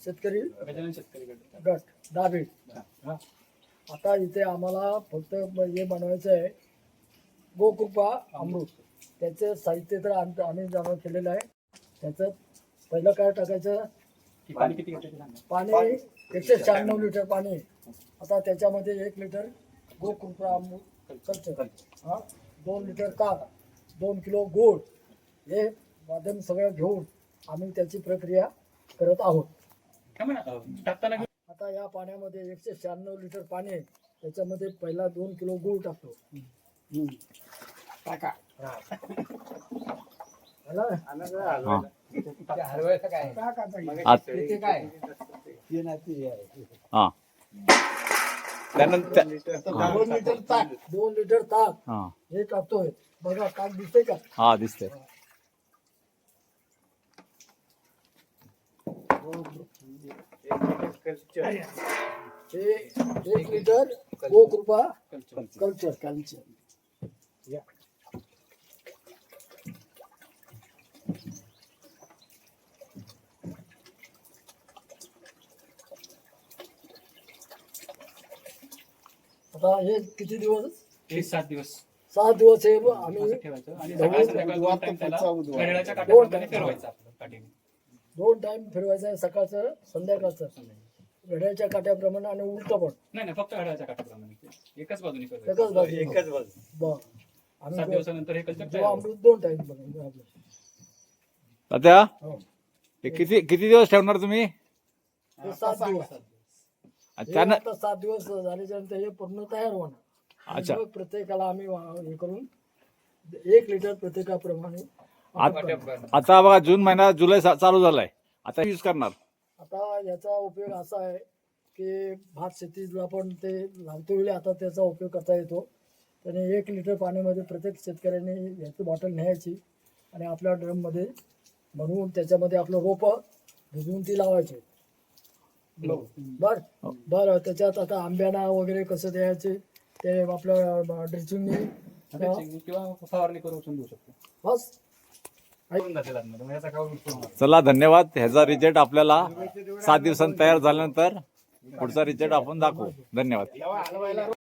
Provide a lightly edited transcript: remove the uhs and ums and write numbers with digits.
शेतकरी गजानन शेतकरी गट. गट दाबेड. हा. आता इथे आम्हाला फक्त हे बनवायचं आहे गोकृपा अमृत. त्याचं साहित्य तर आम्ही जमा केलेलं आहे. त्याचं पहिलं काय टाकायचं, की पाणी किती घेते ते सांगा. पाणी 196 लिटर पाणी. आता त्याच्यामध्ये 1 लिटर गोकृपा अमृत कल्चर, हा 2 लिटर ताक, 2 किलो गूळ, हे माध्यम सगळं घेऊन आम्ही त्याची प्रक्रिया करत आहोत. टाकताना आता या पाण्यामध्ये 196 लिटर पाणी आहे. त्याच्यामध्ये पहिला 2 किलो गूळ टाकतो. टाका. त्यानंतर 2 लिटर ताक हे टाकतोय. बघा ताक दिसते का? हा दिसते. हे 1 लिटर गोकृपा कल्चर. आता हे किती दिवस? 7 दिवस 7 दिवस हे आम्ही ठेवायचं आणि सकाळ संध्याकाळ 2 टाइम त्याला घड्याळाच्या काट्याप्रमाणे फिरवायचं आपलं पाठीने. 2 टाइम फिरवायचं आहे, सकाळचं संध्याकाळचं, घड्याळच्या काट्याप्रमाणे आणि उलट पण. नाही फक्त घड्याळाच्या काट्याप्रमाणे एकाच बाजूने फिरवायचं. एकच बाजू. बरं. 7 आम्ही दिवसानंतर हे कल्चर जेव्हा अमृत 2 टाइम बनवतो आपलं. तात्या हो. हे किती दिवस ठेवणार तुम्ही? हे 7 दिवस. हे त्यानं आता 7 दिवस झाल्याच्या नंतर हे पूर्ण तयार होणार. आणि अच्छा. मग प्रत्येकाला आम्ही हे करून 1 लिटर प्रत्येकाप्रमाणे आपण करणार. आता बघा जून महिना जुलै चालू झालाय. आता यूज करणार. आता याचा उपयोग असा आहे की भात शेतीला पण ते लावतो वेळी आता त्याचा उपयोग करता येतो. त्याने 1 लिटर पाण्यामध्ये प्रत्येक शेतकऱ्याने याची बॉटल न्यायची आणि आपल्या ड्रममध्ये बनवून त्याच्यामध्ये आपलं रोपं भिजवून ती लावायची. बरं त्याच्यात आता आंब्याना वगैरे कसं द्यायचे ते आपलं ड्रिचिंगने किंवा फवारणी करून देऊ शकतो. बस. चला धन्यवाद. ह्याचा रिझल्ट आपल्याला 7 दिवसांत तयार झाल्यानंतर पुढचा रिझल्ट आपण दाखवू. धन्यवाद.